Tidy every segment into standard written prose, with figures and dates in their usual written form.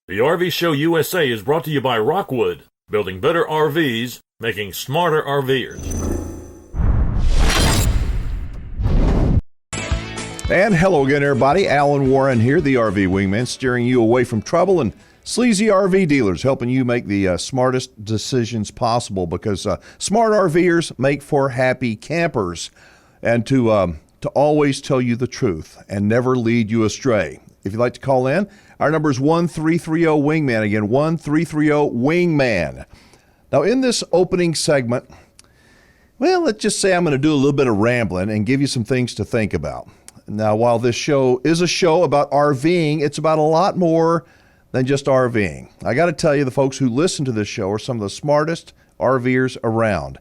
The RV Show USA is brought to you by Rockwood, building better RVs, making smarter RVers. And hello again, everybody. Alan Warren here, the RV Wingman, steering you away from trouble and sleazy RV dealers, helping you make the smartest decisions possible, because smart RVers make for happy campers, and to always tell you the truth and never lead you astray. If you'd like to call in, our number is 1-330-WINGMAN. Again, 1-330-WINGMAN. Now, in this opening segment, well, let's just say I'm going to do a little bit of rambling and give you some things to think about. Now, while this show is a show about RVing, it's about a lot more than just RVing. I got to tell you, the folks who listen to this show are some of the smartest RVers around.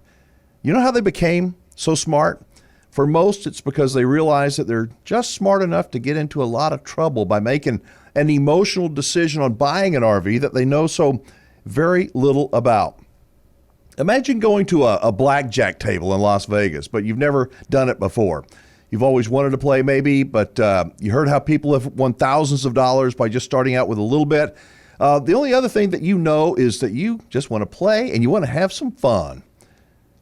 You know how they became so smart? For most, it's because they realize that they're just smart enough to get into a lot of trouble by making an emotional decision on buying an RV that they know so very little about. Imagine going to a blackjack table in Las Vegas, but you've never done it before. You've always wanted to play maybe, but you heard how people have won thousands of dollars by just starting out with a little bit. The only other thing that you know is that you just want to play and you want to have some fun.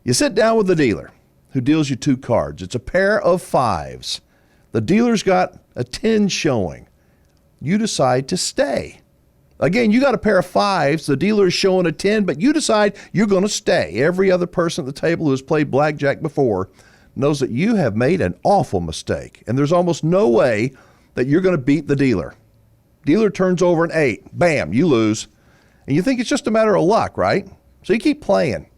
You sit down with the dealer who deals you two cards. It's a pair of fives. The dealer's got a 10 showing. You decide to stay. Again, you got a pair of fives. The dealer is showing a 10, but you decide you're going to stay. Every other person at the table who has played blackjack before knows that you have made an awful mistake, and there's almost no way that you're going to beat the dealer. Dealer turns over an 8. Bam, you lose. And you think it's just a matter of luck, right? So you keep playing,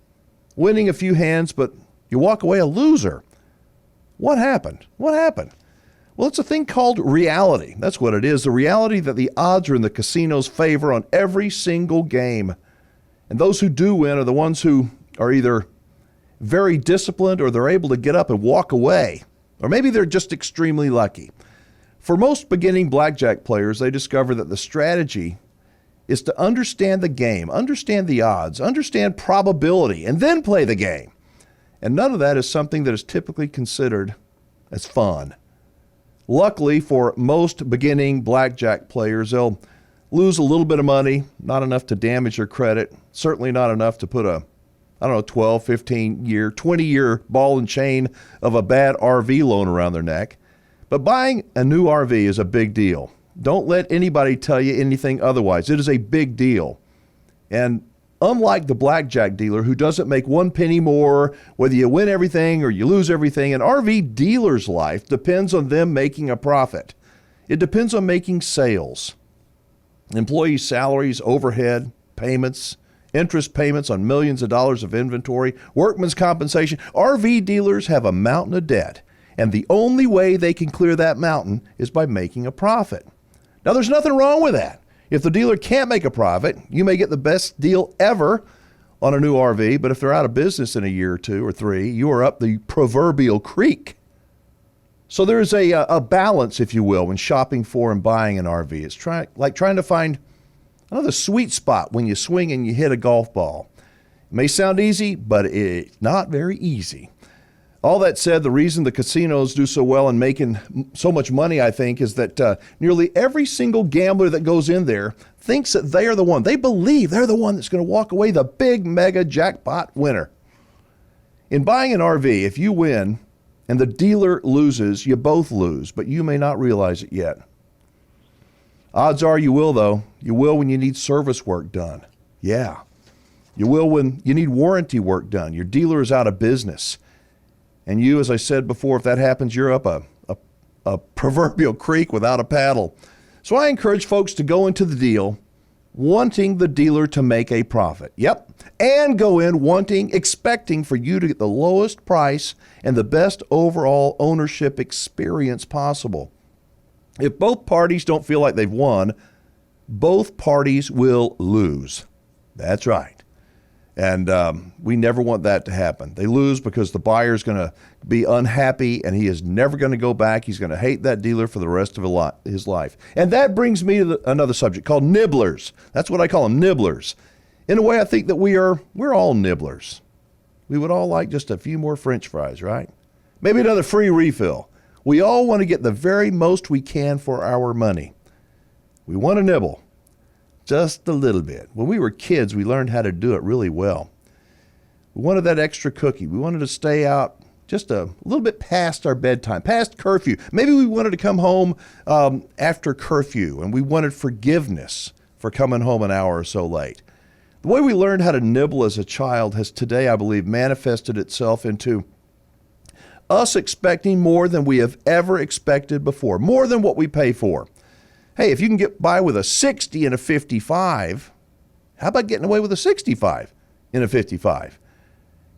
winning a few hands, but you walk away a loser. What happened? What happened? Well, it's a thing called reality. That's what it is. The reality that the odds are in the casino's favor on every single game. And those who do win are the ones who are either very disciplined or they're able to get up and walk away. Or maybe they're just extremely lucky. For most beginning blackjack players, they discover that the strategy is to understand the game, understand the odds, understand probability, and then play the game. And none of that is something that is typically considered as fun. Luckily for most beginning blackjack players, they'll lose a little bit of money, not enough to damage their credit, certainly not enough to put 12, 15-year, 20-year ball and chain of a bad RV loan around their neck. But buying a new RV is a big deal. Don't let anybody tell you anything otherwise. It is a big deal. And unlike the blackjack dealer who doesn't make one penny more, whether you win everything or you lose everything, an RV dealer's life depends on them making a profit. It depends on making sales. Employee salaries, overhead, payments, interest payments on millions of dollars of inventory, workman's compensation. RV dealers have a mountain of debt, and the only way they can clear that mountain is by making a profit. Now, there's nothing wrong with that. If the dealer can't make a profit, you may get the best deal ever on a new RV, but if they're out of business in a year or two or three, you are up the proverbial creek. So there's a balance, if you will, when shopping for and buying an RV. It's like trying to find another sweet spot when you swing and you hit a golf ball. It may sound easy, but it's not very easy. All that said, the reason the casinos do so well in making so much money, I think, is that nearly every single gambler that goes in there thinks that they are the one. They believe they're the one that's going to walk away the big mega jackpot winner. In buying an RV, if you win and the dealer loses, you both lose, but you may not realize it yet. Odds are you will, though. You will when you need service work done. Yeah. You will when you need warranty work done. Your dealer is out of business. And you, as I said before, if that happens, you're up a proverbial creek without a paddle. So I encourage folks to go into the deal wanting the dealer to make a profit. Yep. And go in expecting for you to get the lowest price and the best overall ownership experience possible. If both parties don't feel like they've won, both parties will lose. That's right. And we never want that to happen. They lose because the buyer's going to be unhappy and he is never going to go back. He's going to hate that dealer for the rest of his life. And that brings me to another subject called nibblers. That's what I call them, nibblers. In a way, I think that we're all nibblers. We would all like just a few more French fries, right? Maybe another free refill. We all want to get the very most we can for our money. We want to nibble. Just a little bit. When we were kids, we learned how to do it really well. We wanted that extra cookie. We wanted to stay out just a little bit past our bedtime, past curfew. Maybe we wanted to come home after curfew, and we wanted forgiveness for coming home an hour or so late. The way we learned how to nibble as a child has today, I believe, manifested itself into us expecting more than we have ever expected before, more than what we pay for. Hey, if you can get by with a 60 and a 55, how about getting away with a 65 in a 55?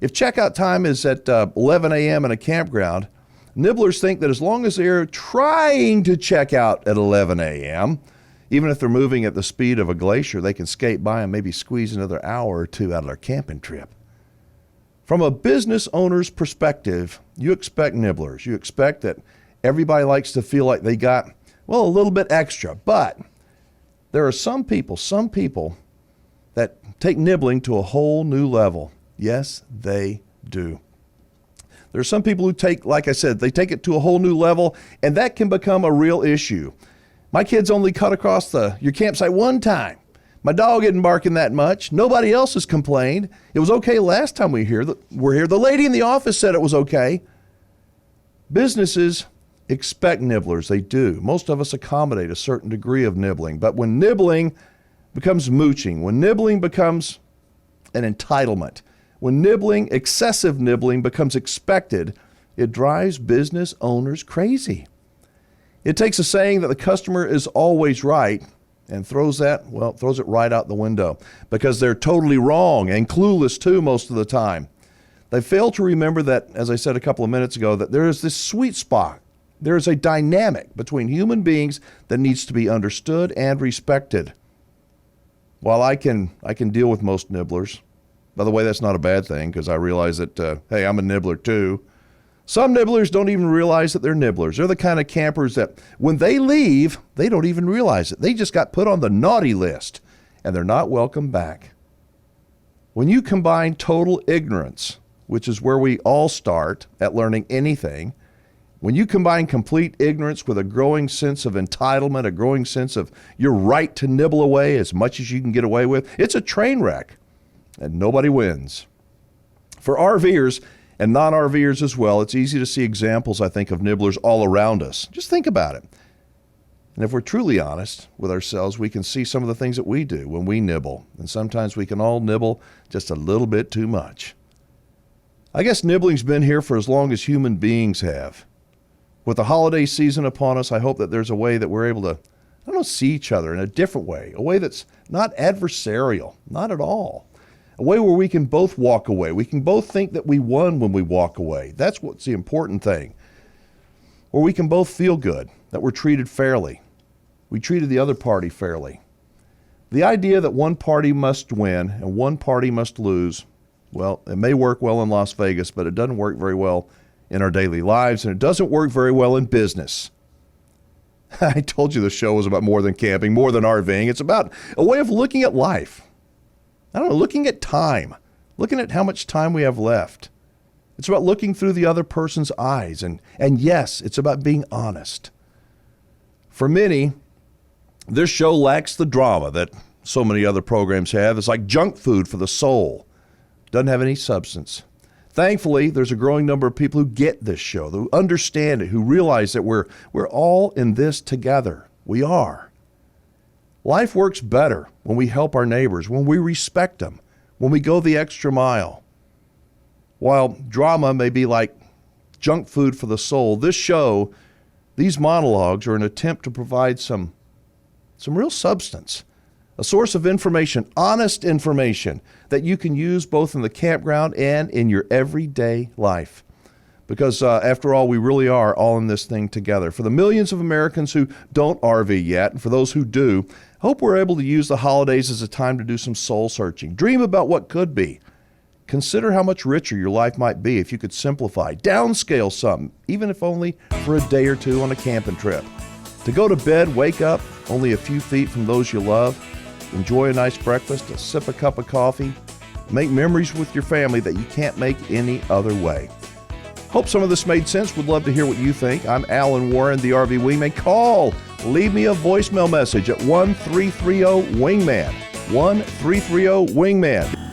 If checkout time is at 11 a.m. in a campground, nibblers think that as long as they're trying to check out at 11 a.m., even if they're moving at the speed of a glacier, they can skate by and maybe squeeze another hour or two out of their camping trip. From a business owner's perspective, you expect nibblers. You expect that everybody likes to feel like they got, well, a little bit extra. But there are some people that take nibbling to a whole new level. Yes, they do. There are some people who take, like I said, they take it to a whole new level, and that can become a real issue. My kids only cut across your campsite one time. My dog isn't barking that much. Nobody else has complained. It was okay last time we were here. The lady in the office said it was okay. Businesses expect nibblers. They do. Most of us accommodate a certain degree of nibbling. But when nibbling becomes mooching, when nibbling becomes an entitlement, when excessive nibbling becomes expected, it drives business owners crazy. It takes a saying that the customer is always right and throws it right out the window because they're totally wrong and clueless too most of the time. They fail to remember that, as I said a couple of minutes ago, that there is this sweet spot. There is a dynamic between human beings that needs to be understood and respected. While I can deal with most nibblers, by the way, that's not a bad thing because I realize that, hey, I'm a nibbler too. Some nibblers don't even realize that they're nibblers. They're the kind of campers that when they leave, they don't even realize it. They just got put on the naughty list and they're not welcome back. When you combine total ignorance, which is where we all start at learning anything, when you combine complete ignorance with a growing sense of entitlement, a growing sense of your right to nibble away as much as you can get away with, it's a train wreck and nobody wins. For RVers, and non-RVers as well, it's easy to see examples, I think, of nibblers all around us. Just think about it. And if we're truly honest with ourselves, we can see some of the things that we do when we nibble. And sometimes we can all nibble just a little bit too much. I guess nibbling's been here for as long as human beings have. With the holiday season upon us, I hope that there's a way that we're able to, see each other in a different way, a way that's not adversarial, not at all. A way where we can both walk away. We can both think that we won when we walk away. That's what's the important thing. Or we can both feel good, that we're treated fairly. We treated the other party fairly. The idea that one party must win and one party must lose, well, it may work well in Las Vegas, but it doesn't work very well in our daily lives, and it doesn't work very well in business. I told you the show was about more than camping, more than RVing. It's about a way of looking at life. Looking at time, looking at how much time we have left. It's about looking through the other person's eyes. And yes, it's about being honest. For many, this show lacks the drama that so many other programs have. It's like junk food for the soul. Doesn't have any substance. Thankfully, there's a growing number of people who get this show, who understand it, who realize that we're all in this together. We are. Life works better when we help our neighbors, when we respect them, when we go the extra mile. While drama may be like junk food for the soul, this show, these monologues are an attempt to provide some real substance, a source of information, honest information that you can use both in the campground and in your everyday life. Because after all, we really are all in this thing together. For the millions of Americans who don't RV yet, and for those who do, I hope we're able to use the holidays as a time to do some soul searching. Dream about what could be. Consider how much richer your life might be if you could simplify, downscale some, even if only for a day or two on a camping trip. To go to bed, wake up only a few feet from those you love, enjoy a nice breakfast, sip a cup of coffee, make memories with your family that you can't make any other way. Hope some of this made sense. Would love to hear what you think. I'm Alan Warren, the RV Wingman. Call leave me a voicemail message at 1-330-WINGMAN. 1-330-WINGMAN.